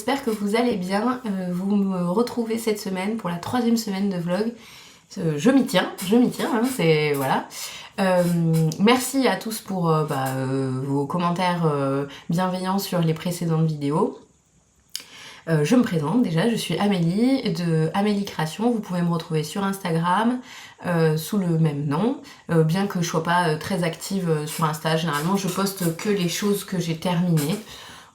j'espère que vous allez bien. Vous me retrouvez cette semaine pour la 3e semaine de vlog. Je m'y tiens, hein, c'est voilà. Merci à tous pour vos commentaires bienveillants sur les précédentes vidéos. Je me présente déjà, je suis Amélie de Amélie Création. Vous pouvez me retrouver sur Instagram sous le même nom, bien que je sois pas très active sur Insta. Généralement je poste que les choses que j'ai terminées.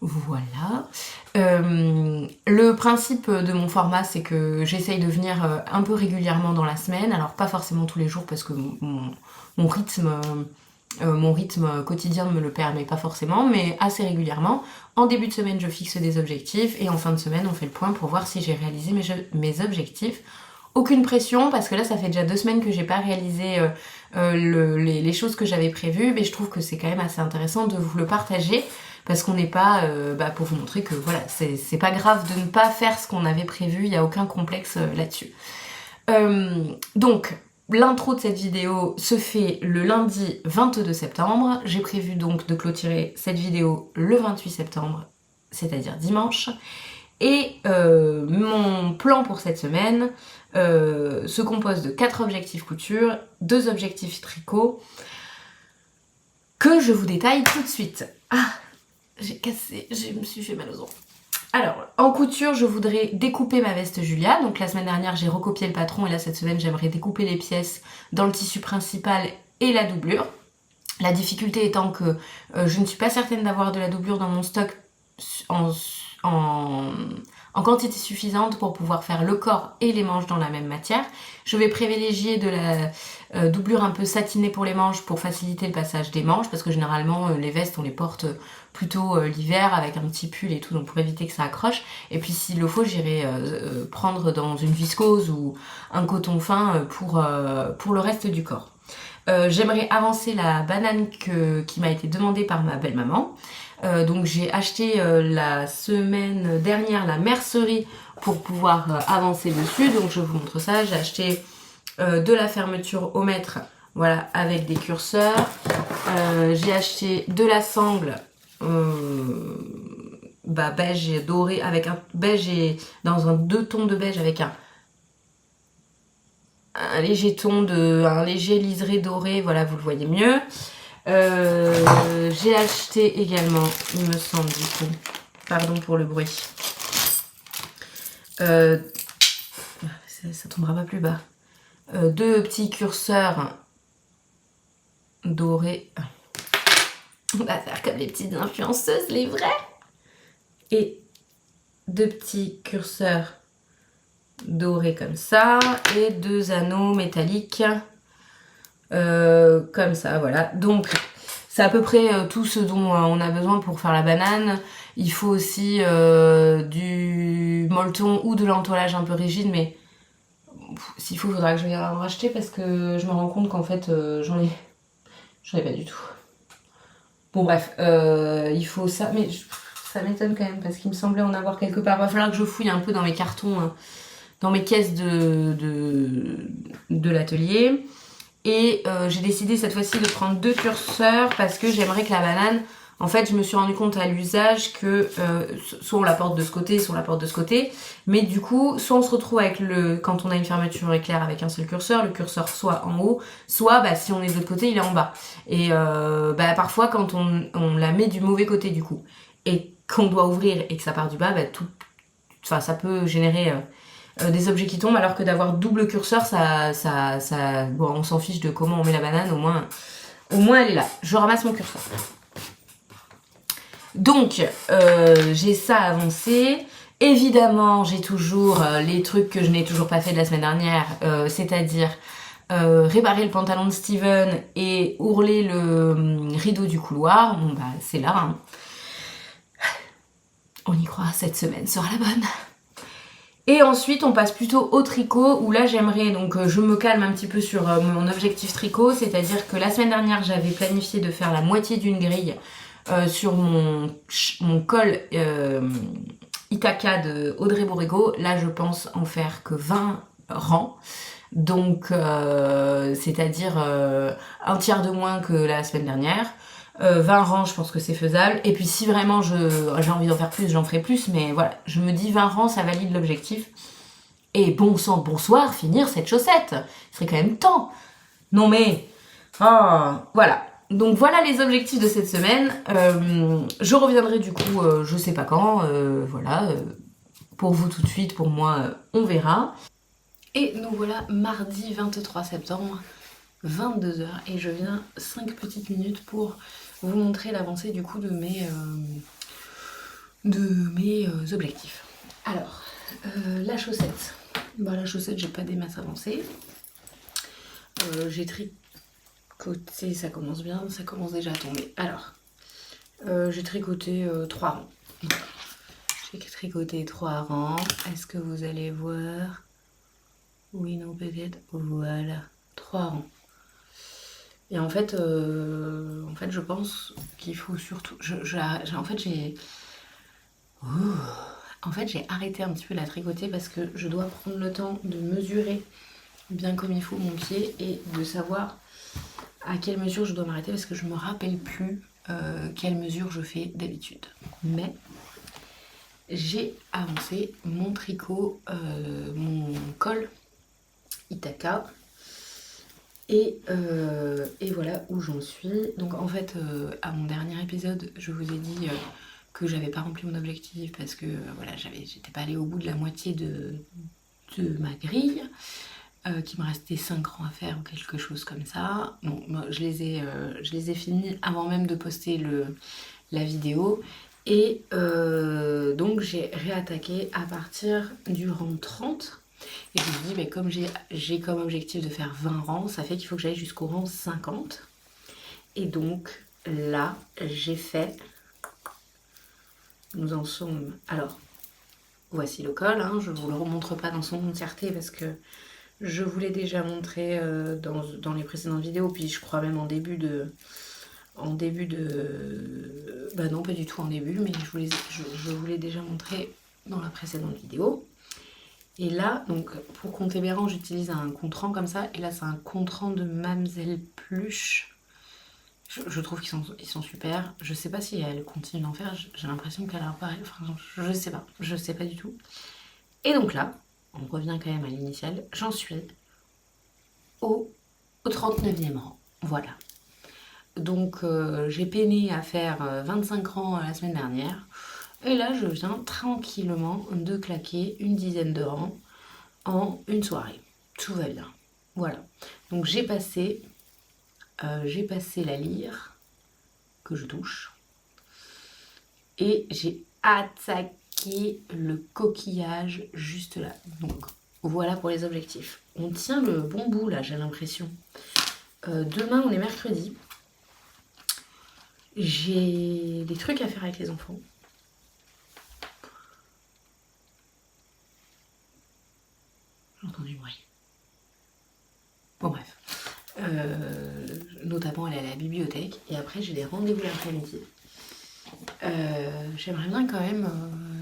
Voilà. Le principe de mon format, c'est que j'essaye de venir un peu régulièrement dans la semaine, alors pas forcément tous les jours parce que mon rythme quotidien ne me le permet pas forcément, mais assez régulièrement. En début de semaine, je fixe des objectifs et en fin de semaine, on fait le point pour voir si j'ai réalisé mes objectifs. Aucune pression, parce que là, ça fait déjà 2 semaines que j'ai pas réalisé les choses que j'avais prévues, mais je trouve que c'est quand même assez intéressant de vous le partager, parce qu'on n'est pas... pour vous montrer que voilà, c'est pas grave de ne pas faire ce qu'on avait prévu, il n'y a aucun complexe là-dessus. Donc, l'intro de cette vidéo se fait le lundi 22 septembre. J'ai prévu donc de clôturer cette vidéo le 28 septembre, c'est-à-dire dimanche. Et mon plan pour cette semaine se compose de 4 objectifs couture, 2 objectifs tricot, que je vous détaille tout de suite. Ah, je me suis fait mal aux os. Alors, en couture, je voudrais découper ma veste Julia. Donc la semaine dernière, j'ai recopié le patron et là, cette semaine, j'aimerais découper les pièces dans le tissu principal et la doublure. La difficulté étant que je ne suis pas certaine d'avoir de la doublure dans mon stock en quantité suffisante pour pouvoir faire le corps et les manches dans la même matière. Je vais privilégier de la doublure un peu satinée pour les manches pour faciliter le passage des manches, parce que généralement les vestes on les porte plutôt l'hiver avec un petit pull et tout, donc pour éviter que ça accroche. Et puis s'il le faut, j'irai prendre dans une viscose ou un coton fin pour le reste du corps. J'aimerais avancer la banane qui m'a été demandée par ma belle-maman. Donc j'ai acheté la semaine dernière la mercerie pour pouvoir avancer dessus. Donc je vous montre ça. J'ai acheté de la fermeture au mètre, voilà, avec des curseurs. J'ai acheté de la sangle beige et doré, avec un beige et dans un 2 tons de beige avec un léger un léger liseré doré, voilà, vous le voyez mieux. J'ai acheté également, il me semble du coup, pardon pour le bruit, ça tombera pas plus bas, 2 petits curseurs dorés, on va faire comme les petites influenceuses, les vrais, et 2 petits curseurs dorés comme ça, et 2 anneaux métalliques comme ça, voilà. Donc c'est à peu près tout ce dont on a besoin pour faire la banane. Il faut aussi du molleton ou de l'entoilage un peu rigide, mais s'il faut, il faudra que je vienne en racheter parce que je me rends compte qu'en fait j'en ai pas du tout. Bon bref, il faut ça, mais ça m'étonne quand même parce qu'il me semblait en avoir quelque part. Il va falloir que je fouille un peu dans mes cartons, hein, dans mes caisses de l'atelier. Et j'ai décidé cette fois-ci de prendre 2 curseurs parce que j'aimerais que la banane, en fait je me suis rendu compte à l'usage que soit on la porte de ce côté, soit on la porte de ce côté, mais du coup soit on se retrouve avec quand on a une fermeture éclair avec un seul curseur, le curseur soit en haut, soit si on est de l'autre côté il est en bas. Et parfois quand on la met du mauvais côté du coup, et qu'on doit ouvrir et que ça part du bas, ça peut générer... des objets qui tombent, alors que d'avoir double curseur, bon, on s'en fiche de comment on met la banane, au moins elle est là. Je ramasse mon curseur. Donc, j'ai ça avancé. Évidemment, j'ai toujours les trucs que je n'ai toujours pas fait de la semaine dernière, c'est-à-dire réparer le pantalon de Steven et ourler le rideau du couloir. Bon, c'est là. Hein. On y croit, cette semaine sera la bonne. Et ensuite, on passe plutôt au tricot, où là, j'aimerais, donc je me calme un petit peu sur mon objectif tricot, c'est-à-dire que la semaine dernière, j'avais planifié de faire la moitié d'une grille sur mon col Ithaca de Audrey Borrego. Là, je pense en faire que 20 rangs, donc c'est-à-dire un tiers de moins que la semaine dernière. 20 rangs, je pense que c'est faisable. Et puis si vraiment j'ai envie d'en faire plus, j'en ferai plus. Mais voilà, je me dis 20 rangs, ça valide l'objectif. Et bon sang, bonsoir, finir cette chaussette. Il serait quand même temps. Non mais... voilà. Donc voilà les objectifs de cette semaine. Je reviendrai du coup, je sais pas quand. Voilà. Pour vous tout de suite, pour moi, on verra. Et nous voilà mardi 23 septembre, 22 h. Et je viens 5 petites minutes pour vous montrer l'avancée du coup de mes objectifs. Alors, la chaussette. Bah, la chaussette, j'ai pas des masses avancées. J'ai tricoté, ça commence bien, ça commence déjà à tomber. Alors, j'ai tricoté 3 rangs. J'ai tricoté 3 rangs. Est-ce que vous allez voir? Oui, non, peut-être. Voilà, 3 rangs. Et en fait, je pense qu'il faut surtout... En fait, j'ai arrêté un petit peu la tricoter parce que je dois prendre le temps de mesurer bien comme il faut mon pied et de savoir à quelle mesure je dois m'arrêter parce que je me rappelle plus quelle mesure je fais d'habitude. Mais j'ai avancé mon tricot, mon col Itaka et voilà où j'en suis. Donc en fait, à mon dernier épisode, je vous ai dit que j'avais pas rempli mon objectif parce que voilà, j'étais pas allée au bout de la moitié de ma grille. Qu'il me restait 5 rangs à faire ou quelque chose comme ça. Bon, je les ai finis avant même de poster la vidéo. Et donc j'ai réattaqué à partir du rang 30. Et je me dis, mais comme j'ai comme objectif de faire 20 rangs, ça fait qu'il faut que j'aille jusqu'au rang 50. Et donc là, j'ai fait... Nous en sommes... Alors, voici le col. Hein. Je ne vous le remontre pas dans son entièreté parce que je vous l'ai déjà montré dans les précédentes vidéos, puis je crois même en début de... Bah non, pas du tout en début, mais je vous l'ai déjà montré dans la précédente vidéo. Et là, donc, pour compter mes rangs, j'utilise un compte-rang comme ça. Et là, c'est un compte-rand de Mamselle Pluche. Je trouve qu'ils sont super. Je sais pas si elle continue d'en faire. J'ai l'impression qu'elle a pareil. Enfin, je sais pas. Je sais pas du tout. Et donc là... On revient quand même à l'initiale. J'en suis au 39e rang. Voilà. Donc j'ai peiné à faire 25 rangs la semaine dernière. Et là, je viens tranquillement de claquer une dizaine de rangs en une soirée. Tout va bien. Voilà. Donc j'ai passé la lyre que je touche. Et j'ai attaqué le coquillage juste là. Donc voilà pour les objectifs. On tient le bon bout là, j'ai l'impression. Demain, on est mercredi. J'ai des trucs à faire avec les enfants. J'entends du bruit. Bon bref. Notamment aller à la bibliothèque. Et après, j'ai des rendez-vous l'après-midi. J'aimerais bien quand même,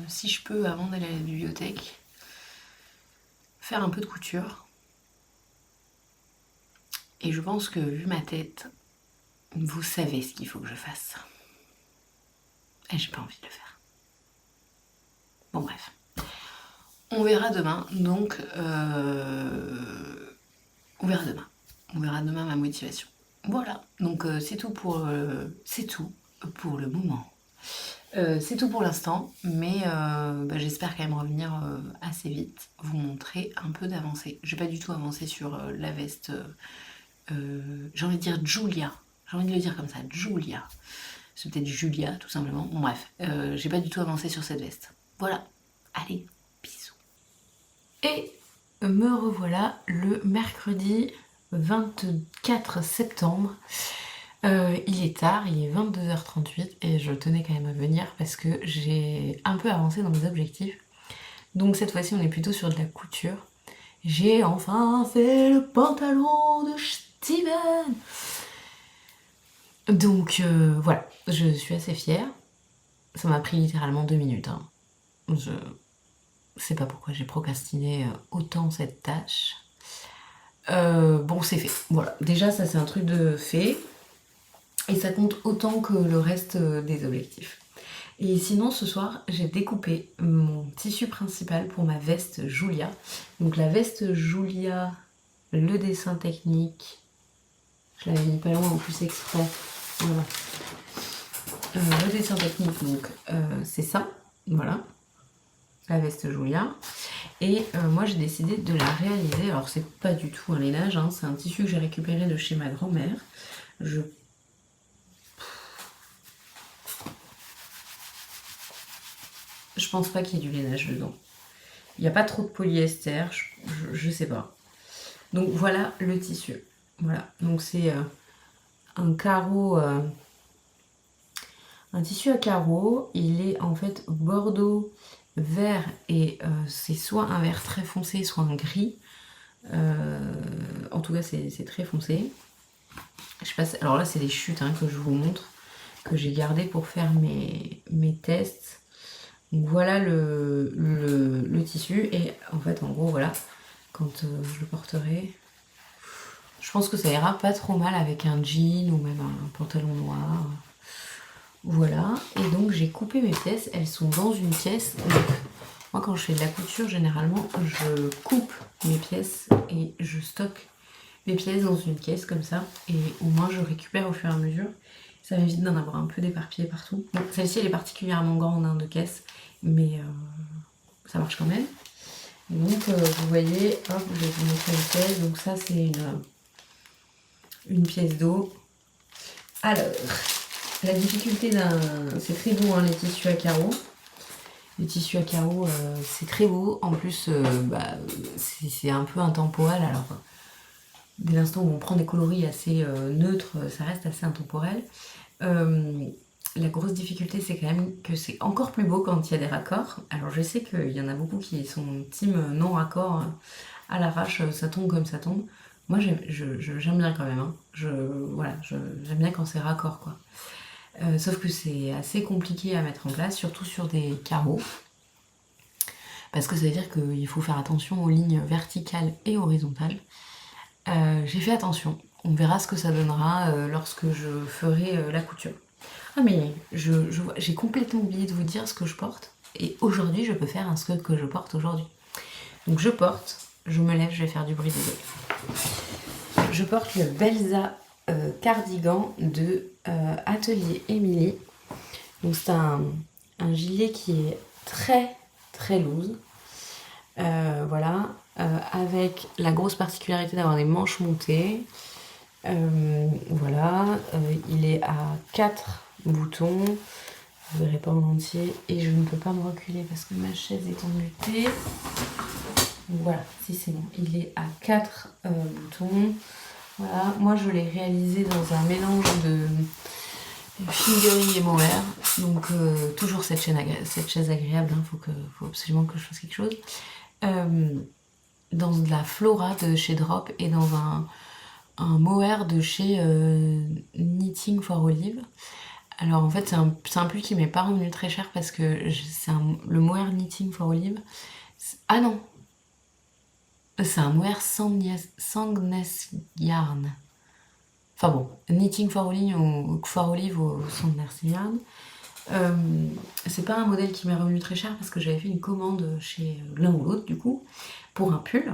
si je peux, avant d'aller à la bibliothèque, faire un peu de couture. Et je pense que, vu ma tête, vous savez ce qu'il faut que je fasse. Et j'ai pas envie de le faire. Bon bref. On verra demain, donc on verra demain. On verra demain ma motivation. Voilà, donc c'est tout pour le moment. C'est tout pour l'instant, mais j'espère quand même revenir assez vite, vous montrer un peu d'avancée. Je vais pas du tout avancer sur la veste, j'ai envie de dire Julia, j'ai envie de le dire comme ça, Julia. C'est peut-être Julia tout simplement, bon bref, j'ai pas du tout avancé sur cette veste. Voilà, allez, bisous. Et me revoilà le mercredi 24 septembre. Il est tard, il est 22h38 et je tenais quand même à venir parce que j'ai un peu avancé dans mes objectifs. Donc cette fois-ci on est plutôt sur de la couture. J'ai enfin fait le pantalon de Steven. Donc voilà, je suis assez fière. Ça m'a pris littéralement 2 minutes. Hein. Je sais pas pourquoi j'ai procrastiné autant cette tâche. Bon, c'est fait. Voilà, déjà ça c'est un truc de fait. Et ça compte autant que le reste des objectifs. Et sinon, ce soir, j'ai découpé mon tissu principal pour ma veste Julia. Donc la veste Julia, le dessin technique, je l'avais mis pas loin en plus exprès. Voilà. Le dessin technique, donc c'est ça, voilà, la veste Julia. Et moi j'ai décidé de la réaliser. Alors c'est pas du tout un lainage, hein, c'est un tissu que j'ai récupéré de chez ma grand-mère. Je pense pas qu'il y ait du lainage dedans. Il n'y a pas trop de polyester, je sais pas. Donc voilà le tissu. Voilà, donc c'est un carreau, un tissu à carreaux. Il est en fait bordeaux, vert et c'est soit un vert très foncé, soit un gris. En tout cas, c'est très foncé. Je passe. Alors là, c'est des chutes hein, que je vous montre, que j'ai gardé pour faire mes tests. Donc voilà le tissu. Et en fait, en gros, voilà, quand je le porterai, je pense que ça ira pas trop mal avec un jean ou même un pantalon noir. Voilà. Et donc, j'ai coupé mes pièces. Elles sont dans une pièce. Donc, moi, quand je fais de la couture, généralement, je coupe mes pièces et je stocke mes pièces dans une caisse comme ça. Et au moins, je récupère au fur et à mesure. Ça m'évite d'en avoir un peu d'éparpillé partout. Bon, celle-ci, elle est particulièrement grande hein, de caisse, mais ça marche quand même. Et donc, vous voyez, hop, je vais vous montrer une pièce. Donc ça, c'est une pièce d'eau. Alors, la difficulté c'est très beau, hein, les tissus à carreaux. Les tissus à carreaux, c'est très beau. En plus, c'est un peu intemporel. Alors, dès l'instant où on prend des coloris assez neutres, ça reste assez intemporel. La grosse difficulté, c'est quand même que c'est encore plus beau quand il y a des raccords. Alors, je sais qu'il y en a beaucoup qui sont team non raccord à l'arrache, ça tombe comme ça tombe. Moi, j'aime bien quand même. Hein. J'aime bien quand c'est raccord, quoi. Sauf que c'est assez compliqué à mettre en place, surtout sur des carreaux. Parce que ça veut dire qu'il faut faire attention aux lignes verticales et horizontales. J'ai fait attention. On verra ce que ça donnera lorsque je ferai la couture. Ah mais j'ai complètement oublié de vous dire ce que je porte. Et aujourd'hui, je peux faire ce que je porte aujourd'hui. Donc je porte, je me lève, je vais faire du bruit, désolé. Je porte le Belza cardigan de Atelier Émilie. Donc c'est un gilet qui est très très loose. Voilà, avec la grosse particularité d'avoir des manches montées. Voilà, il est à 4 boutons. Vous verrez pas en entier. Et je ne peux pas me reculer parce que ma chaise est embutée. Donc voilà, si c'est bon. Il est à 4 boutons. Voilà, moi je l'ai réalisé dans un mélange de fingering et mohair. Donc toujours cette chaise agréable. Il faut absolument que je fasse quelque chose. Dans de la Flora de chez Drop et dans un mohair de chez Knitting for Olive. Alors en fait c'est un pull qui m'est pas revenu très cher parce que le mohair Knitting for Olive. Ah non, c'est un mohair Sangness Yarn. Enfin bon, Knitting for Olive ou For Olive ou Sangness Yarn. C'est pas un modèle qui m'est revenu très cher parce que j'avais fait une commande chez l'un ou l'autre du coup pour un pull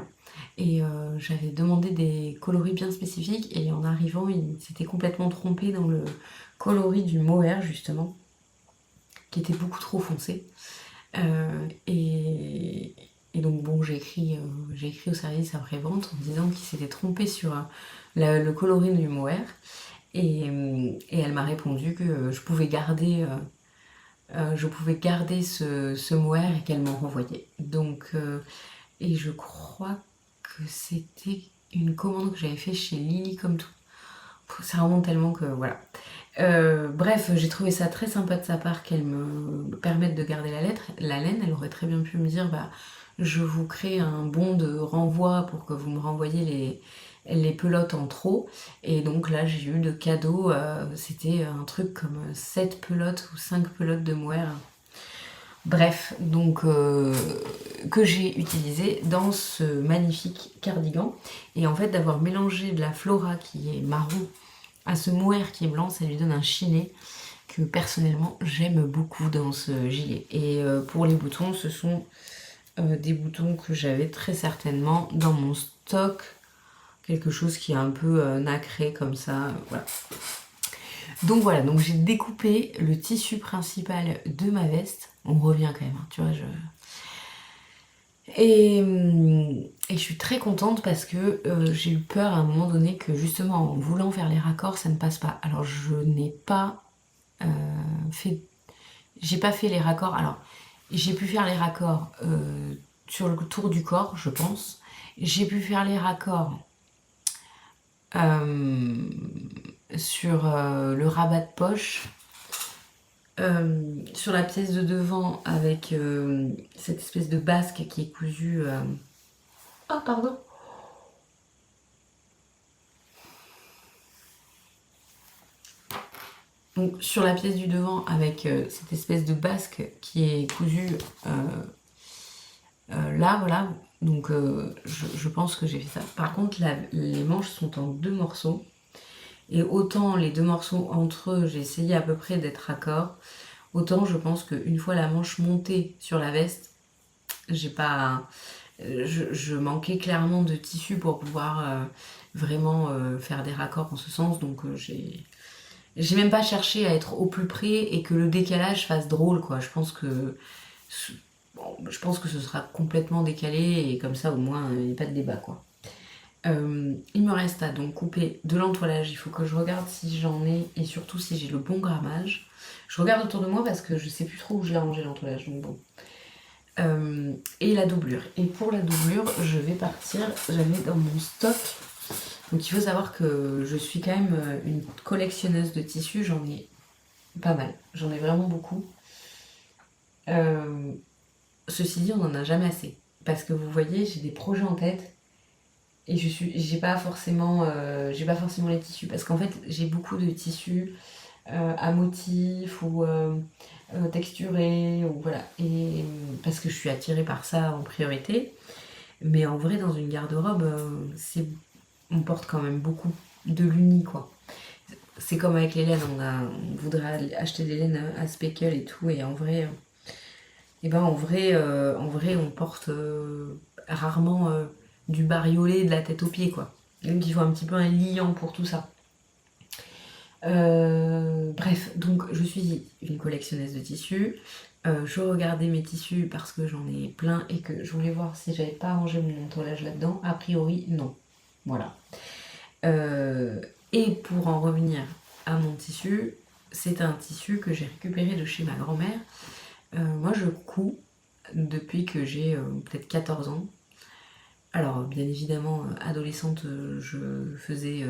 et j'avais demandé des coloris bien spécifiques et en arrivant il s'était complètement trompé dans le coloris du mohair justement qui était beaucoup trop foncé et donc bon j'ai écrit au service après-vente en disant qu'il s'était trompé sur le coloris du mohair et elle m'a répondu que je pouvais garder ce mohair et qu'elle m'en renvoyait. Donc, et je crois que c'était une commande que j'avais fait chez Lily comme tout. Ça remonte tellement que voilà. Bref, j'ai trouvé ça très sympa de sa part qu'elle me permette de garder la laine. Elle aurait très bien pu me dire, bah, je vous crée un bon de renvoi pour que vous me renvoyiez les pelotes en trop. Et donc là, j'ai eu de cadeau, c'était un truc comme 7 pelotes ou 5 pelotes de mohair. Bref, donc que j'ai utilisé dans ce magnifique cardigan. Et en fait, d'avoir mélangé de la Flora qui est marron à ce mohair qui est blanc, ça lui donne un chiné que personnellement j'aime beaucoup dans ce gilet. Et pour les boutons, ce sont des boutons que j'avais très certainement dans mon stock, quelque chose qui est un peu nacré comme ça, voilà. Donc voilà, donc j'ai découpé le tissu principal de ma veste. On revient quand même, hein, tu vois, et je suis très contente parce que j'ai eu peur à un moment donné que justement en voulant faire les raccords, ça ne passe pas. Alors je n'ai pas fait... J'ai pas fait les raccords. Alors j'ai pu faire les raccords sur le tour du corps, je pense. J'ai pu faire les raccords sur le rabat de poche, sur la pièce de devant avec cette espèce de basque qui est cousue. Ah, pardon! Donc sur la pièce du devant avec cette espèce de basque qui est cousue là, voilà. Donc je pense que j'ai fait ça. Par contre, les manches sont en 2 morceaux. Et autant les 2 morceaux entre eux, j'ai essayé à peu près d'être raccord. Autant je pense qu'une fois la manche montée sur la veste, j'ai pas... je manquais clairement de tissu pour pouvoir vraiment faire des raccords en ce sens. Donc j'ai même pas cherché à être au plus près et que le décalage fasse drôle, quoi. Je pense que ce sera complètement décalé et comme ça au moins il n'y a pas de débat, quoi. Il me reste à donc couper de l'entoilage. Il faut que je regarde si j'en ai et surtout si j'ai le bon grammage. Je regarde autour de moi parce que je sais plus trop où je l'ai rangé l'entoilage, donc bon. Et la doublure. Et pour la doublure, je vais partir, j'avais dans mon stock. Donc il faut savoir que je suis quand même une collectionneuse de tissus, j'en ai pas mal, j'en ai vraiment beaucoup. Ceci dit, on n'en a jamais assez. Parce que vous voyez, j'ai des projets en tête et j'ai pas forcément les tissus. Parce qu'en fait, j'ai beaucoup de tissus à motifs ou texturés, ou voilà. Et parce que je suis attirée par ça en priorité. Mais en vrai, dans une garde-robe, on porte quand même beaucoup de l'uni, quoi. C'est comme avec les laines, on voudrait acheter des laines à speckle et tout, et en vrai, on porte rarement du bariolé de la tête aux pieds, quoi. Donc il faut un petit peu un liant pour tout ça. Bref, donc je suis une collectionneuse de tissus. Je regardais mes tissus parce que j'en ai plein et que je voulais voir si j'avais pas rangé mon entoilage là-dedans. A priori, non. Voilà. Et pour en revenir à mon tissu, c'est un tissu que j'ai récupéré de chez ma grand-mère. Moi, je couds depuis que j'ai peut-être 14 ans. Alors, bien évidemment, adolescente, je faisais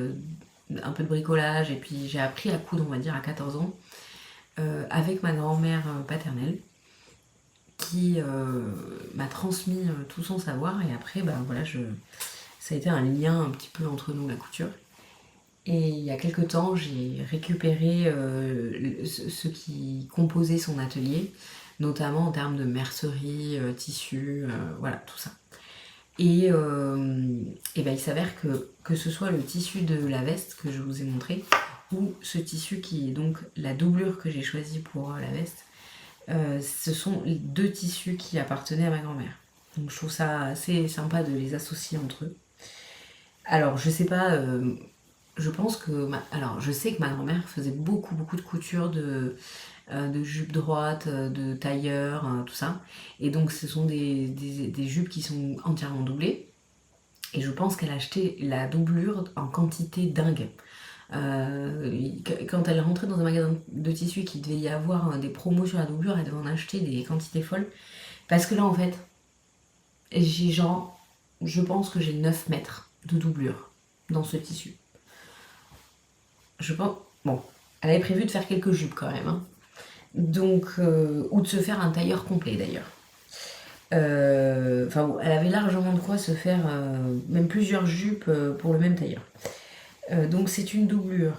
un peu de bricolage et puis j'ai appris à coudre, on va dire, à 14 ans avec ma grand-mère paternelle qui m'a transmis tout son savoir et après, voilà, ça a été un lien un petit peu entre nous, la couture. Et il y a quelques temps, j'ai récupéré ce qui composait son atelier, notamment en termes de mercerie, tissu, voilà, tout ça. Et il s'avère que ce soit le tissu de la veste que je vous ai montré, ou ce tissu qui est donc la doublure que j'ai choisie pour la veste, ce sont les 2 tissus qui appartenaient à ma grand-mère. Donc je trouve ça assez sympa de les associer entre eux. Alors je sais pas, je pense que... Alors je sais que ma grand-mère faisait beaucoup de couture de jupes droites, de tailleurs, tout ça. Et donc ce sont des jupes qui sont entièrement doublées. Et je pense qu'elle a acheté la doublure en quantité dingue. Quand elle rentrait dans un magasin de tissus et qu'il devait y avoir des promos sur la doublure, elle devait en acheter des quantités folles. Parce que là en fait, je pense que j'ai 9 mètres de doublure dans ce tissu. Je pense... Bon, elle avait prévu de faire quelques jupes quand même, hein. Donc, ou de se faire un tailleur complet d'ailleurs. Enfin bon, elle avait largement de quoi se faire même plusieurs jupes pour le même tailleur. Donc c'est une doublure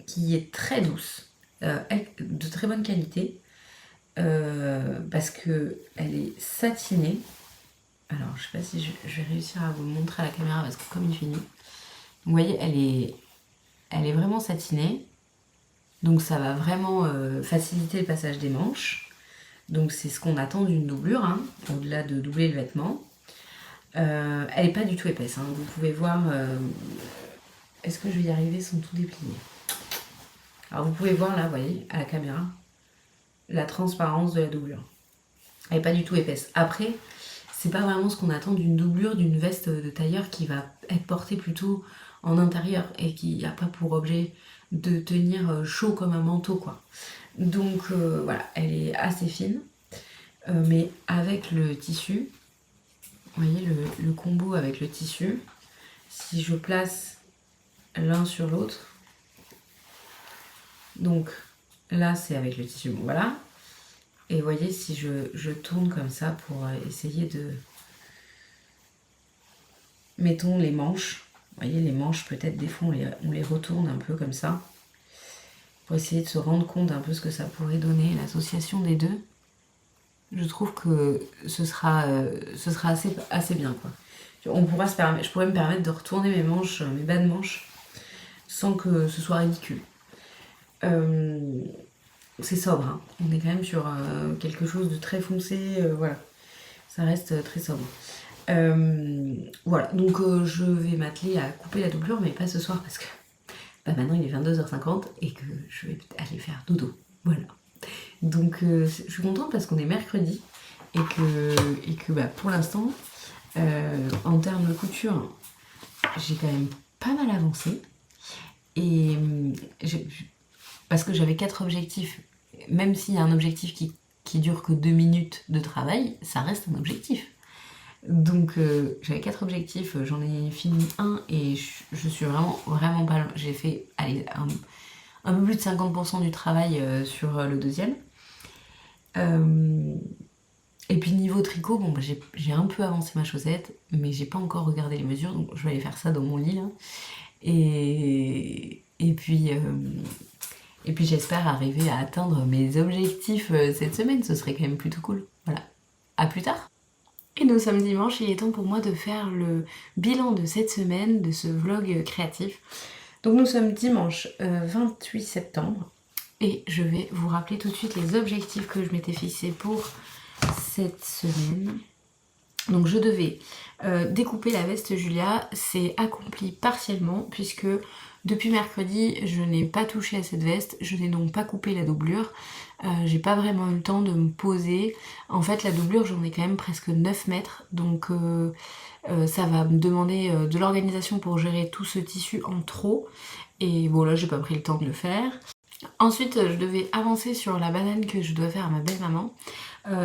qui est très douce, de très bonne qualité, parce que elle est satinée. Alors je sais pas si je vais réussir à vous le montrer à la caméra parce que comme il fait nuit, vous voyez, elle est elle est vraiment satinée. Donc ça va vraiment faciliter le passage des manches. Donc c'est ce qu'on attend d'une doublure, hein, au-delà de doubler le vêtement. Elle n'est pas du tout épaisse, hein. Vous pouvez voir... Est-ce que je vais y arriver sans tout déplier? Alors vous pouvez voir là, vous voyez, à la caméra, la transparence de la doublure. Elle n'est pas du tout épaisse. Après, c'est pas vraiment ce qu'on attend d'une doublure, d'une veste de tailleur qui va être portée plutôt en intérieur et qui n'a pas pour objet de tenir chaud comme un manteau, quoi. Donc voilà, elle est assez fine, mais avec le tissu, vous voyez le combo avec le tissu, si je place l'un sur l'autre, donc là c'est avec le tissu, bon, voilà, et vous voyez si je tourne comme ça pour essayer de... Mettons les manches, vous voyez les manches peut-être des fois on les retourne un peu comme ça, pour essayer de se rendre compte un peu ce que ça pourrait donner, l'association des deux. Je trouve que ce sera assez bien, quoi. Je pourrais me permettre de retourner mes manches, mes bas de manches, sans que ce soit ridicule. C'est sobre, hein. On est quand même sur quelque chose de très foncé, voilà. Ça reste très sobre. Voilà, donc je vais m'atteler à couper la doublure, mais pas ce soir parce que maintenant il est 22h50 et que je vais aller faire dodo. Voilà. Donc je suis contente parce qu'on est mercredi et que pour l'instant, en termes de couture, j'ai quand même pas mal avancé. Et parce que j'avais 4 objectifs, même s'il y a un objectif qui dure que 2 minutes de travail, ça reste un objectif. Donc j'avais 4 objectifs, j'en ai fini un et je suis vraiment pas loin. J'ai fait un peu plus de 50% du travail sur le deuxième. Et puis niveau tricot, bon, j'ai un peu avancé ma chaussette, mais j'ai pas encore regardé les mesures, donc je vais aller faire ça dans mon lit là. Et puis j'espère arriver à atteindre mes objectifs cette semaine, ce serait quand même plutôt cool. Voilà, à plus tard. Et nous sommes dimanche, il est temps pour moi de faire le bilan de cette semaine, de ce vlog créatif. Donc nous sommes dimanche 28 septembre et je vais vous rappeler tout de suite les objectifs que je m'étais fixés pour cette semaine. Donc je devais découper la veste Julia, c'est accompli partiellement puisque depuis mercredi je n'ai pas touché à cette veste, je n'ai donc pas coupé la doublure, j'ai pas vraiment eu le temps de me poser. En fait la doublure j'en ai quand même presque 9 mètres donc ça va me demander de l'organisation pour gérer tout ce tissu en trop et bon là j'ai pas pris le temps de le faire. Ensuite je devais avancer sur la banane que je dois faire à ma belle-maman.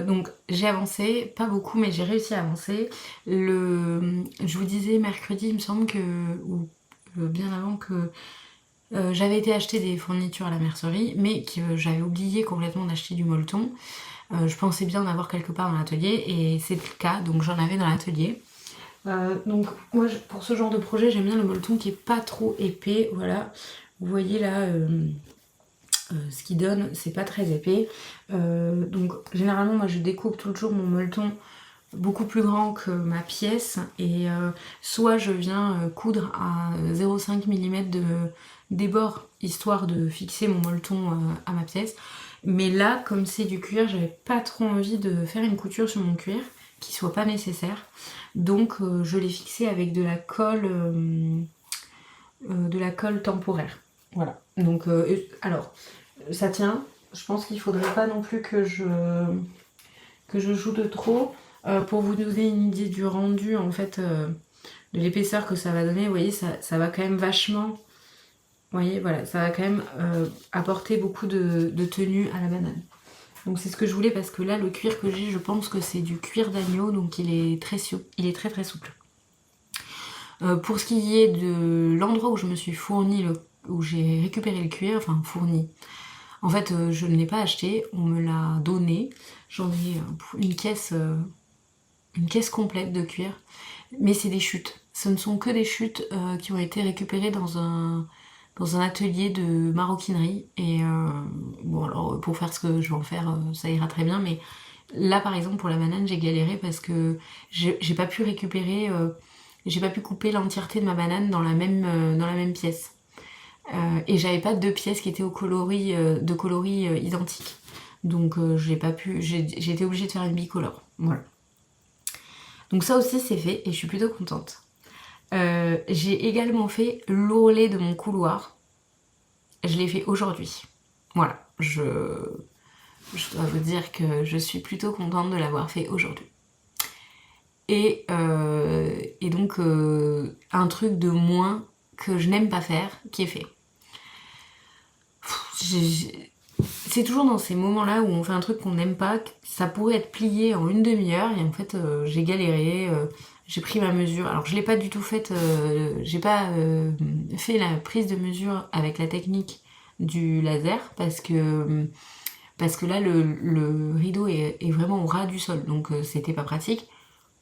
Donc j'ai avancé, pas beaucoup mais j'ai réussi à avancer. Je vous disais mercredi il me semble que, ou bien avant que j'avais été acheter des fournitures à la mercerie mais que j'avais oublié complètement d'acheter du molleton. Je pensais bien en avoir quelque part dans l'atelier et c'est le cas, donc j'en avais dans l'atelier. Donc moi pour ce genre de projet j'aime bien le molleton qui est pas trop épais, voilà. Vous voyez là... ce qui donne, c'est pas très épais. Donc généralement moi je découpe toujours mon molleton beaucoup plus grand que ma pièce et soit je viens coudre à 0,5 mm de débord histoire de fixer mon molleton à ma pièce. Mais là comme c'est du cuir, j'avais pas trop envie de faire une couture sur mon cuir qui soit pas nécessaire. Donc je l'ai fixé avec de la colle temporaire. Voilà. Donc alors ça tient. Je pense qu'il faudrait pas non plus que je joue de trop. Pour vous donner une idée du rendu en fait de l'épaisseur que ça va donner, vous voyez ça va quand même vachement, vous voyez voilà, ça va quand même apporter beaucoup de tenue à la banane. Donc c'est ce que je voulais parce que là le cuir que j'ai, je pense que c'est du cuir d'agneau, donc il est très très souple. Pour ce qui est de l'endroit où je me suis fourni, où j'ai récupéré le cuir, enfin fourni. En fait, je ne l'ai pas acheté, on me l'a donné. J'en ai une caisse complète de cuir, mais c'est des chutes. Ce ne sont que des chutes qui ont été récupérées dans un atelier de maroquinerie. Et bon, alors pour faire ce que je vais en faire, ça ira très bien. Mais là, par exemple, pour la banane, j'ai galéré parce que j'ai pas pu récupérer, j'ai pas pu couper l'entièreté de ma banane dans la même pièce. Et j'avais pas deux pièces qui étaient de coloris identiques. Donc j'ai été obligée de faire une bicolore. Voilà. Donc ça aussi c'est fait et je suis plutôt contente. J'ai également fait l'ourlet de mon couloir. Je l'ai fait aujourd'hui. Voilà, je dois vous dire que je suis plutôt contente de l'avoir fait aujourd'hui. Et donc un truc de moins que je n'aime pas faire qui est fait. C'est toujours dans ces moments-là où on fait un truc qu'on n'aime pas, ça pourrait être plié en une demi-heure et en fait j'ai galéré, j'ai pris ma mesure. Alors je l'ai pas du tout faite, j'ai pas fait la prise de mesure avec la technique du laser parce que là le rideau est vraiment au ras du sol, donc c'était pas pratique.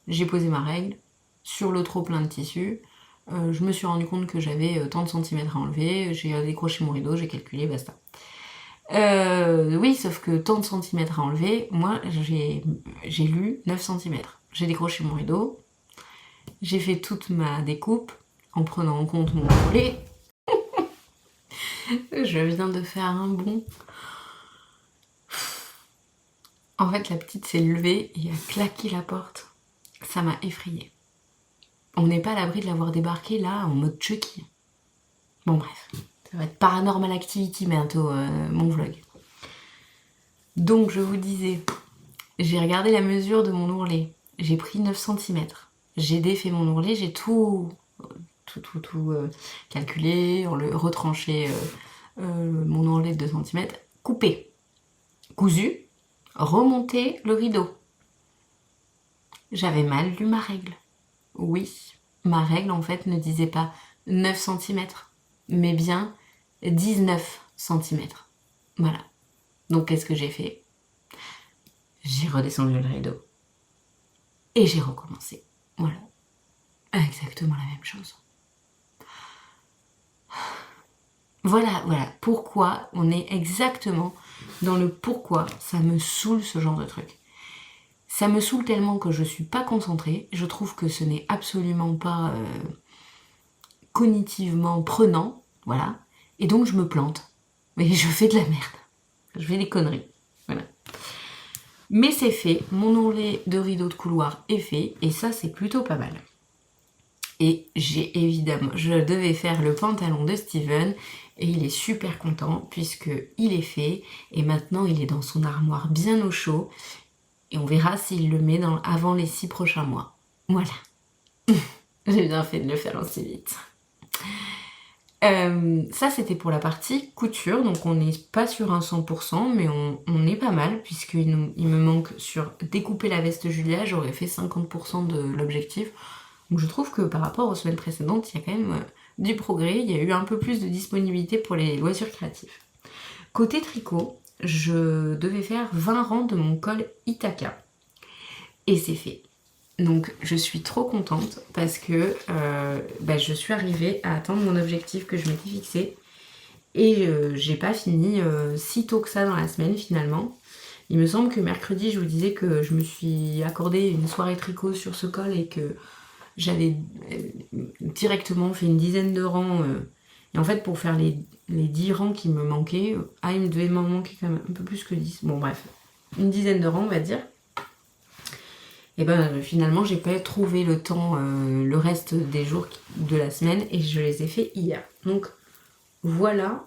J'ai posé ma règle sur le trop plein de tissu. Je me suis rendu compte que j'avais tant de centimètres à enlever, j'ai décroché mon rideau, j'ai calculé, basta. Oui, sauf que tant de centimètres à enlever, moi j'ai lu 9 centimètres. J'ai décroché mon rideau, j'ai fait toute ma découpe en prenant en compte mon volet. Je viens de faire un bond. En fait, la petite s'est levée et a claqué la porte. Ça m'a effrayée. On n'est pas à l'abri de l'avoir débarqué là en mode Chucky. Bon bref, ça va être Paranormal Activity bientôt, mon vlog. Donc je vous disais, j'ai regardé la mesure de mon ourlet. J'ai pris 9 centimètres. J'ai défait mon ourlet, j'ai tout calculé, retranché mon ourlet de 2 centimètres, coupé, cousu, remonté le rideau. J'avais mal lu ma règle. Oui, ma règle en fait ne disait pas 9 centimètres, mais bien 19 centimètres. Voilà. Donc qu'est-ce que j'ai fait? J'ai redescendu le rideau. Et j'ai recommencé. Voilà. Exactement la même chose. Voilà pourquoi on est exactement dans le pourquoi ça me saoule ce genre de truc. Ça me saoule tellement que je suis pas concentrée. Je trouve que ce n'est absolument pas cognitivement prenant. Voilà. Et donc je me plante. Mais je fais de la merde. Je fais des conneries. Voilà. Mais c'est fait. Mon ourlet de rideau de couloir est fait. Et ça, c'est plutôt pas mal. Et je devais faire le pantalon de Steven et il est super content puisque il est fait et maintenant il est dans son armoire bien au chaud et on verra s'il le met avant les 6 prochains mois. Voilà. J'ai bien fait de le faire aussi vite. Ça c'était pour la partie couture, donc on n'est pas sur un 100% mais on est pas mal puisqu'il me manque sur découper la veste Julia, j'aurais fait 50% de l'objectif. Donc je trouve que par rapport aux semaines précédentes, il y a quand même du progrès, il y a eu un peu plus de disponibilité pour les loisirs créatifs. Côté tricot, je devais faire 20 rangs de mon col Ithaca. Et c'est fait. Donc je suis trop contente parce que je suis arrivée à atteindre mon objectif que je m'étais fixé. Et j'ai pas fini si tôt que ça dans la semaine finalement. Il me semble que mercredi, je vous disais que je me suis accordé une soirée tricot sur ce col et que j'avais directement fait une dizaine de rangs. Et en fait, pour faire les 10 rangs qui me manquaient, il me devait m'en manquer quand même un peu plus que 10. Bon, bref, une dizaine de rangs, on va dire. Et finalement, j'ai pas trouvé le temps le reste des jours de la semaine et je les ai fait hier. Donc, voilà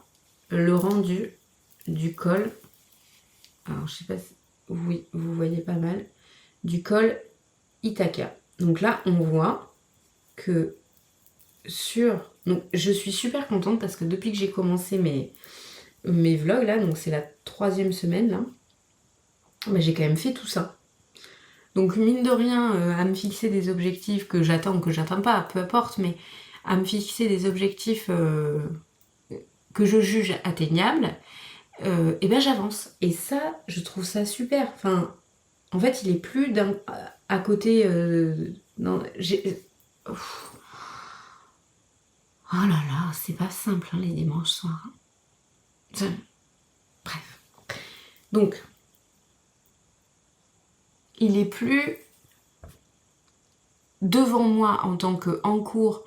le rendu du col. Alors, je sais pas si... Oui, vous voyez pas mal. Du col Ithaca. Donc là, on voit que donc je suis super contente parce que depuis que j'ai commencé mes vlogs là, donc c'est la 3e semaine là, j'ai quand même fait tout ça. Donc mine de rien, à me fixer des objectifs que j'atteins ou que j'atteins pas, peu importe, mais à me fixer des objectifs que je juge atteignables, j'avance. Et ça, je trouve ça super. Enfin, en fait, il est plus à côté... non, oh là là, c'est pas simple les dimanches soirs. Bref. Donc, il est plus devant moi en tant qu'en cours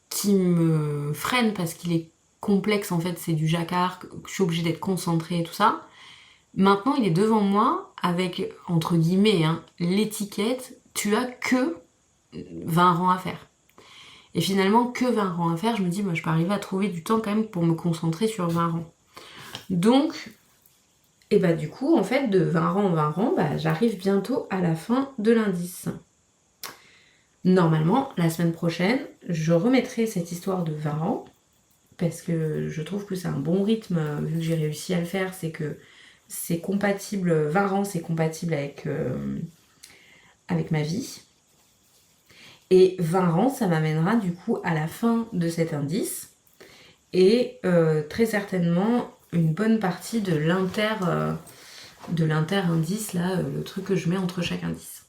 qui me freine parce qu'il est complexe, en fait, c'est du jacquard, que je suis obligée d'être concentrée et tout ça. Maintenant, il est devant moi avec, entre guillemets, hein, l'étiquette, tu as que 20 rangs à faire. Et finalement, que 20 rangs à faire, je me dis, moi, je peux arriver à trouver du temps quand même pour me concentrer sur 20 rangs. Donc, et bah du coup, en fait, de 20 rangs en 20 rangs, bah, j'arrive bientôt à la fin de l'indice. Normalement, la semaine prochaine, je remettrai cette histoire de 20 rangs, parce que je trouve que c'est un bon rythme, vu que j'ai réussi à le faire, c'est que c'est compatible, 20 rangs, c'est compatible avec ma vie. Et 20 rangs, ça m'amènera du coup à la fin de cet indice, et très certainement une bonne partie de l'inter-indice, là, le truc que je mets entre chaque indice.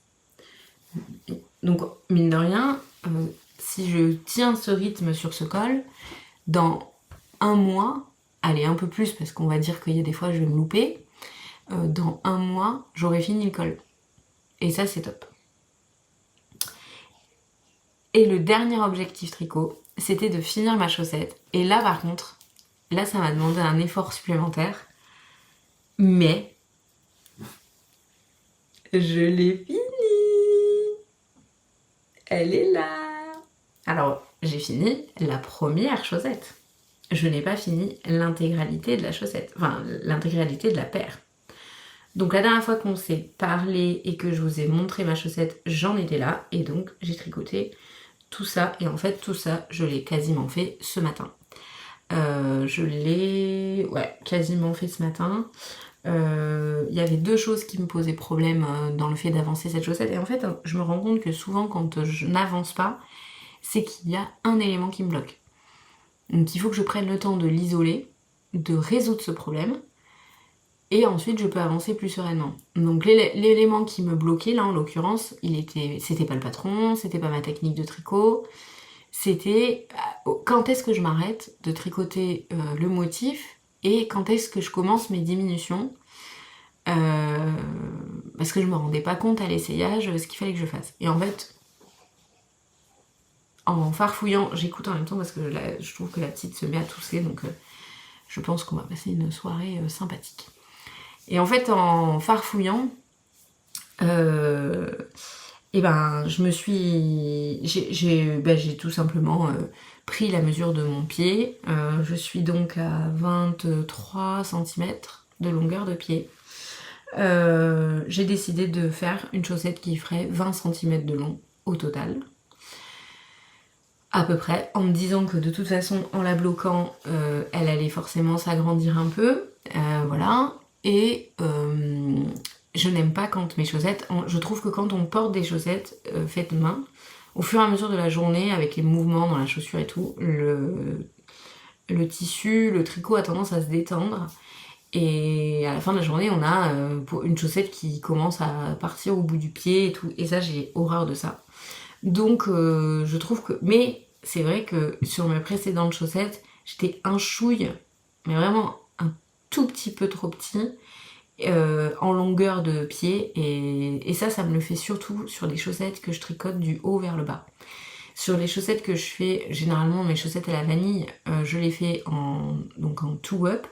Donc, mine de rien, si je tiens ce rythme sur ce col, dans un mois, allez, un peu plus, parce qu'on va dire qu'il y a des fois je vais me louper, dans un mois, j'aurai fini le col. Et ça, c'est top. Et le dernier objectif tricot, c'était de finir ma chaussette. Et là, par contre, là, ça m'a demandé un effort supplémentaire. Mais je l'ai fini. Elle est là. Alors, j'ai fini la première chaussette. Je n'ai pas fini l'intégralité de la chaussette. Enfin, l'intégralité de la paire. Donc la dernière fois qu'on s'est parlé et que je vous ai montré ma chaussette, j'en étais là. Et donc, j'ai tricoté tout ça. Et en fait, tout ça, je l'ai quasiment fait ce matin. Je l'ai quasiment fait ce matin. Il y avait deux choses qui me posaient problème dans le fait d'avancer cette chaussette. Et en fait, je me rends compte que souvent, quand je n'avance pas, c'est qu'il y a un élément qui me bloque. Donc il faut que je prenne le temps de l'isoler, de résoudre ce problème, et ensuite je peux avancer plus sereinement. Donc l'élément qui me bloquait, là en l'occurrence, c'était pas le patron, c'était pas ma technique de tricot, c'était quand est-ce que je m'arrête de tricoter le motif et quand est-ce que je commence mes diminutions, parce que je me rendais pas compte à l'essayage ce qu'il fallait que je fasse. Et en fait, en farfouillant, j'écoute en même temps parce que là, je trouve que la petite se met à tousser, donc je pense qu'on va passer une soirée sympathique. Et en fait, en farfouillant, je me suis... J'ai tout simplement pris la mesure de mon pied. Je suis donc à 23 cm de longueur de pied. J'ai décidé de faire une chaussette qui ferait 20 cm de long au total. À peu près, en me disant que de toute façon, en la bloquant, elle allait forcément s'agrandir un peu. Voilà. Et je n'aime pas quand mes chaussettes... Je trouve que quand on porte des chaussettes faites main, au fur et à mesure de la journée, avec les mouvements dans la chaussure et tout, le tissu, le tricot a tendance à se détendre. Et à la fin de la journée, on a une chaussette qui commence à partir au bout du pied et tout. Et ça, j'ai horreur de ça. Donc, je trouve que... Mais c'est vrai que sur mes précédentes chaussettes, j'étais un chouille, mais vraiment un tout petit peu trop petit, en longueur de pied. Et ça me le fait surtout sur les chaussettes que je tricote du haut vers le bas. Sur les chaussettes que je fais, généralement mes chaussettes à la vanille, je les fais en two-up,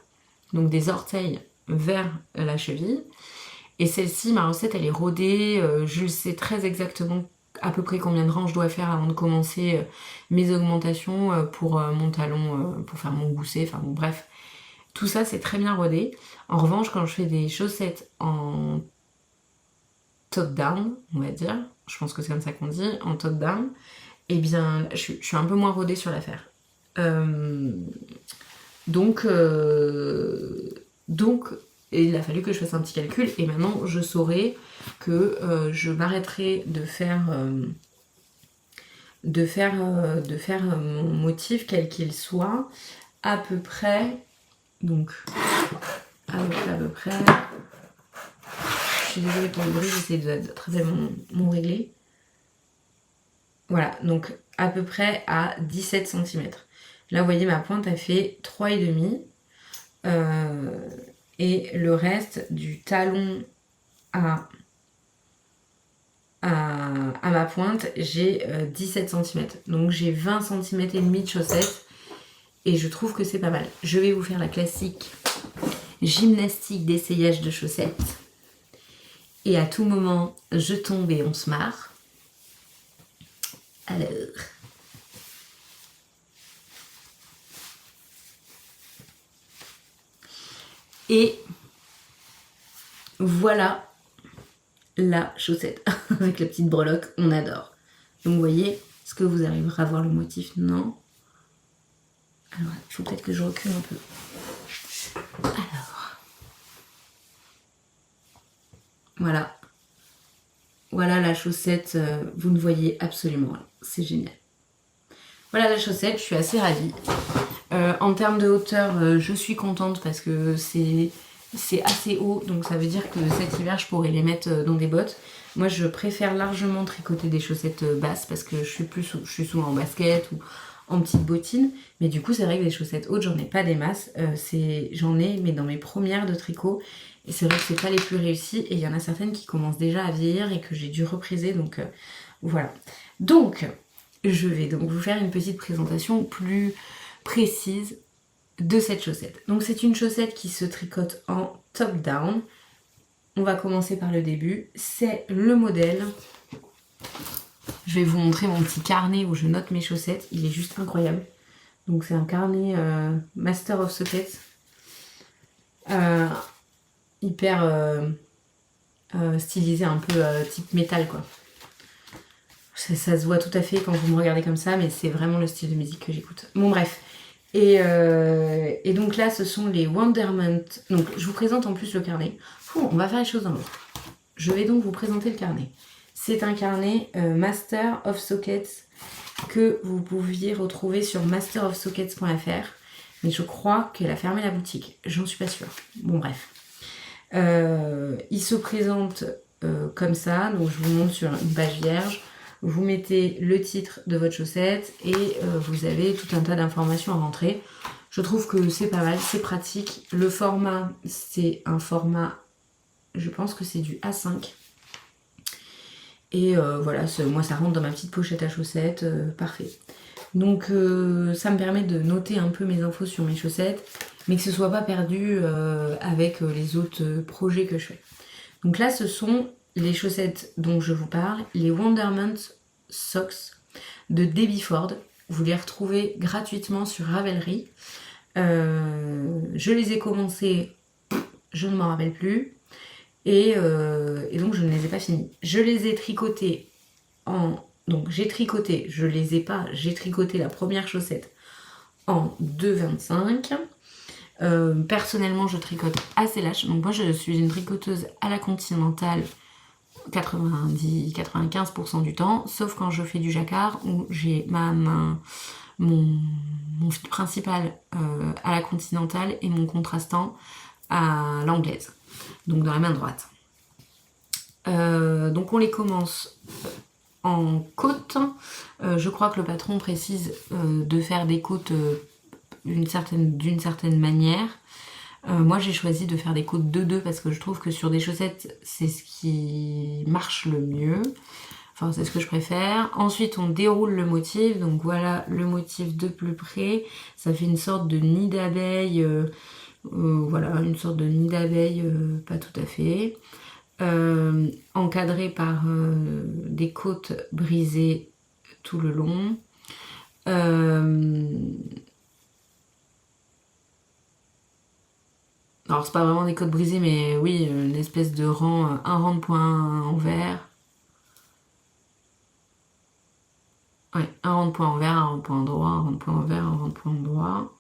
donc des orteils vers la cheville. Et celle-ci, ma recette, elle est rodée, je sais très exactement à peu près combien de rangs je dois faire avant de commencer mes augmentations pour mon talon, pour faire mon gousset, enfin bon bref. Tout ça c'est très bien rodé. En revanche, quand je fais des chaussettes en top-down, on va dire, je pense que c'est comme ça qu'on dit, en top-down, eh bien je suis un peu moins rodée sur l'affaire. Donc, il a fallu que je fasse un petit calcul et maintenant je saurai que je m'arrêterai de faire mon motif quel qu'il soit à peu près. Donc à peu près. Je suis désolée pour le bruit, j'essaie d'attraper mon réglé. Voilà, donc à peu près à 17 cm. Là, vous voyez, ma pointe a fait 3,5. Et le reste du talon à ma pointe, j'ai 17 cm. Donc j'ai 20 cm et demi de chaussettes et je trouve que c'est pas mal. Je vais vous faire la classique gymnastique d'essayage de chaussettes. Et à tout moment, je tombe et on se marre. Alors... Et voilà la chaussette avec la petite breloque, on adore. Donc vous voyez, est-ce que vous arriverez à voir le motif? Non. Alors, il faut peut-être que je recule un peu. Alors, voilà. Voilà la chaussette, vous ne voyez absolument rien. C'est génial. Voilà la chaussette, je suis assez ravie. En termes de hauteur, je suis contente parce que c'est assez haut, donc ça veut dire que cet hiver je pourrais les mettre dans des bottes. Moi je préfère largement tricoter des chaussettes basses parce que je suis souvent en basket ou en petite bottine, mais du coup c'est vrai que des chaussettes hautes j'en ai pas des masses, j'en ai mais dans mes premières de tricot, et c'est vrai que c'est pas les plus réussies, et il y en a certaines qui commencent déjà à vieillir et que j'ai dû repriser, donc voilà. Donc je vais donc vous faire une petite présentation plus précise de cette chaussette. Donc c'est une chaussette qui se tricote en top down. On va commencer par le début. C'est le modèle. Je vais vous montrer mon petit carnet où je note mes chaussettes. Il est juste incroyable. Donc c'est un carnet Master of Sockets. Hyper stylisé, un peu type métal quoi. Ça se voit tout à fait quand vous me regardez comme ça, mais c'est vraiment le style de musique que j'écoute. Bon bref. Et donc là, ce sont les Wonderment. Donc je vous présente en plus le carnet. On va faire les choses dans l'ordre. Je vais donc vous présenter le carnet. C'est un carnet Master of Sockets que vous pouviez retrouver sur masterofsockets.fr. Mais je crois qu'elle a fermé la boutique. J'en suis pas sûre. Bon bref. Il se présente comme ça. Donc je vous montre sur une page vierge. Vous mettez le titre de votre chaussette et vous avez tout un tas d'informations à rentrer. Je trouve que c'est pas mal, c'est pratique. Le format, c'est un format, je pense que c'est du A5. Et voilà, moi ça rentre dans ma petite pochette à chaussettes, parfait. Donc ça me permet de noter un peu mes infos sur mes chaussettes, mais que ce soit pas perdu avec les autres projets que je fais. Donc là, ce sont les chaussettes dont je vous parle, les Wonderment Socks de Debbie Ford. Vous les retrouvez gratuitement sur Ravelry. Je les ai commencés, je ne m'en rappelle plus, et donc je ne les ai pas finis. Je les ai tricotés donc j'ai tricoté, je les ai pas, j'ai tricoté la première chaussette en 2,25. Personnellement, je tricote assez lâche. Donc moi, je suis une tricoteuse à la continentale 90-95% du temps, sauf quand je fais du jacquard où j'ai mon fil principal à la continentale et mon contrastant à l'anglaise, donc dans la main droite. Donc on les commence en côte. Je crois que le patron précise de faire des côtes d'une certaine manière. Moi j'ai choisi de faire des côtes 2-2 parce que je trouve que sur des chaussettes c'est ce qui marche le mieux. Enfin c'est ce que je préfère. Ensuite on déroule le motif, donc voilà le motif de plus près. Ça fait une sorte de nid d'abeille, voilà une sorte de nid d'abeille, pas tout à fait. Encadré par des côtes brisées tout le long. Alors c'est pas vraiment des côtes brisées, mais oui, une espèce de rang, un rang de points envers. Ouais, un rang de points envers, un rang de points droit, un rang de points envers, un rang de points droit.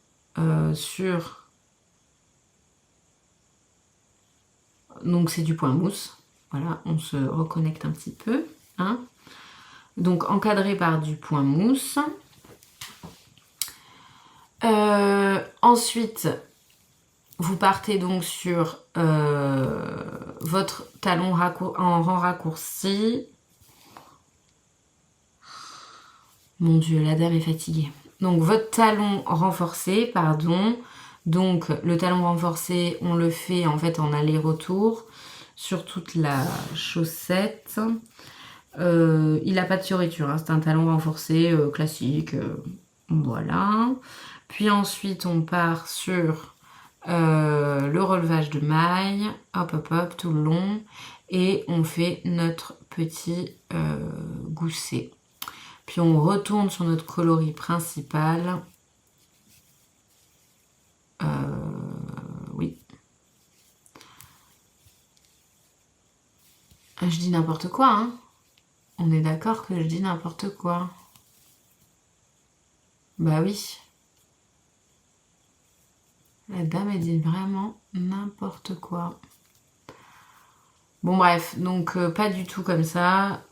Donc c'est du point mousse. Voilà, on se reconnecte un petit peu. Hein. Donc encadré par du point mousse. Ensuite, vous partez donc sur votre talon en rang raccourci. Mon Dieu, la dame est fatiguée. Donc votre talon renforcé, pardon. Donc le talon renforcé, on le fait en fait en aller-retour sur toute la chaussette. Il n'a pas de fioriture, hein, c'est un talon renforcé classique. Voilà. Puis ensuite, on part sur le relevage de mailles. Hop, hop, hop, tout le long. Et on fait notre petit gousset. Puis on retourne sur notre coloris principal. Oui. Je dis n'importe quoi, hein. On est d'accord que je dis n'importe quoi. Bah oui. La dame, elle dit vraiment n'importe quoi. Bon bref, donc pas du tout comme ça.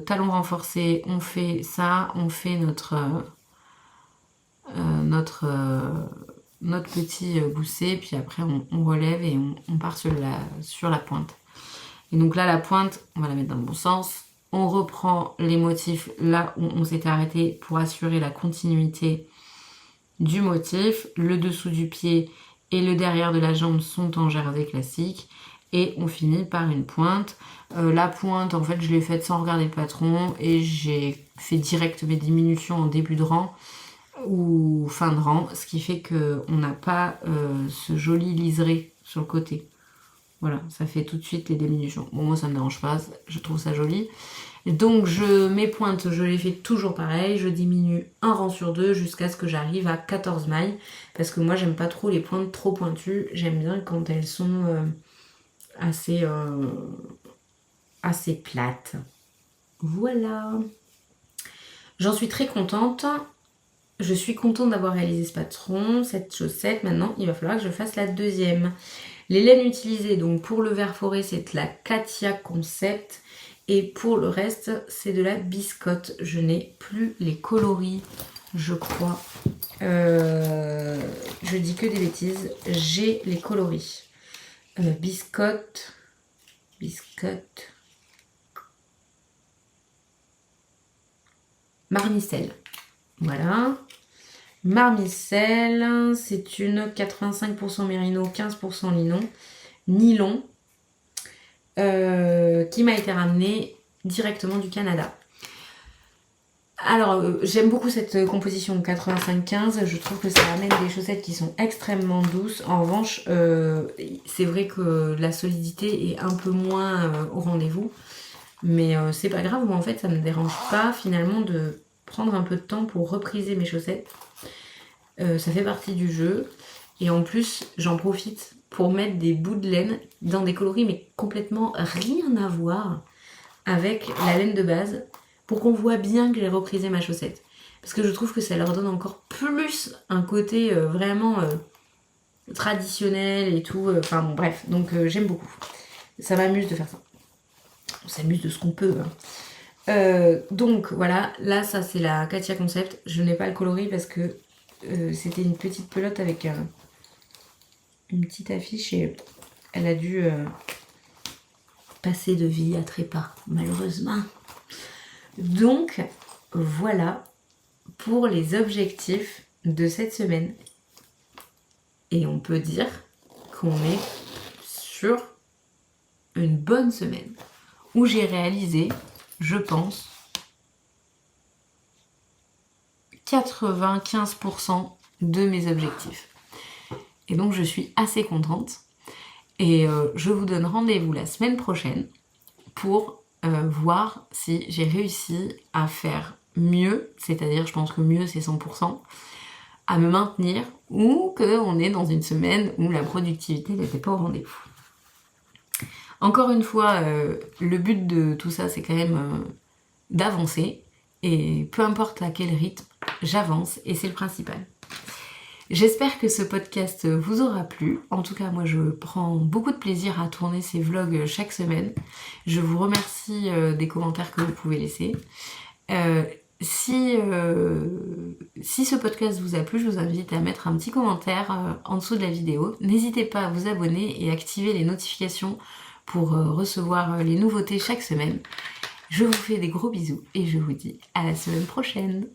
Talon renforcé, on fait ça, on fait notre petit gousset, puis après on relève et on part sur la pointe. Et donc là, la pointe, on va la mettre dans le bon sens. On reprend les motifs là où on s'était arrêté pour assurer la continuité du motif. Le dessous du pied et le derrière de la jambe sont en jersey classique. Et on finit par une pointe. La pointe, en fait, je l'ai faite sans regarder le patron et j'ai fait direct mes diminutions en début de rang ou fin de rang, ce qui fait qu'on n'a pas ce joli liseré sur le côté. Voilà, ça fait tout de suite les diminutions. Bon, moi ça me dérange pas, je trouve ça joli. Donc mes pointes, je les fais toujours pareil, je diminue un rang sur deux jusqu'à ce que j'arrive à 14 mailles. Parce que moi j'aime pas trop les pointes trop pointues, j'aime bien quand elles sont assez plates. Voilà. J'en suis très contente. Je suis contente d'avoir réalisé ce patron, cette chaussette. Maintenant, il va falloir que je fasse la deuxième. Les laines utilisées, donc pour le vert forêt, c'est de la Katia Concept. Et pour le reste, c'est de la biscotte. Je n'ai plus les coloris, je crois. Je dis que des bêtises. J'ai les coloris. Biscotte. Marmicelle. Voilà. Marmicelle, c'est une 85% mérino, 15% nylon, qui m'a été ramenée directement du Canada. Alors, j'aime beaucoup cette composition 85-15, je trouve que ça amène des chaussettes qui sont extrêmement douces. En revanche, c'est vrai que la solidité est un peu moins au rendez-vous, mais c'est pas grave, moi en fait ça me dérange pas finalement de prendre un peu de temps pour repriser mes chaussettes. Ça fait partie du jeu. Et en plus, j'en profite pour mettre des bouts de laine dans des coloris, mais complètement rien à voir avec la laine de base, pour qu'on voit bien que j'ai reprisé ma chaussette. Parce que je trouve que ça leur donne encore plus un côté vraiment traditionnel et tout. Enfin bon, bref, donc j'aime beaucoup. Ça m'amuse de faire ça. On s'amuse de ce qu'on peut, hein. Donc voilà, là ça c'est la Katia Concept. Je n'ai pas le coloris parce que c'était une petite pelote avec une petite affiche et elle a dû passer de vie à trépas, malheureusement. Donc voilà pour les objectifs de cette semaine. Et on peut dire qu'on est sur une bonne semaine où j'ai réalisé, je pense, 95% de mes objectifs. Et donc je suis assez contente. Et je vous donne rendez-vous la semaine prochaine pour voir si j'ai réussi à faire mieux, c'est-à-dire je pense que mieux c'est 100%, à me maintenir, ou qu'on est dans une semaine où la productivité n'était pas au rendez-vous. Encore une fois, le but de tout ça c'est quand même d'avancer, et peu importe à quel rythme, j'avance et c'est le principal. J'espère que ce podcast vous aura plu. En tout cas, moi je prends beaucoup de plaisir à tourner ces vlogs chaque semaine. Je vous remercie des commentaires que vous pouvez laisser. Si ce podcast vous a plu, je vous invite à mettre un petit commentaire en dessous de la vidéo. N'hésitez pas à vous abonner et activer les notifications pour recevoir les nouveautés chaque semaine. Je vous fais des gros bisous et je vous dis à la semaine prochaine.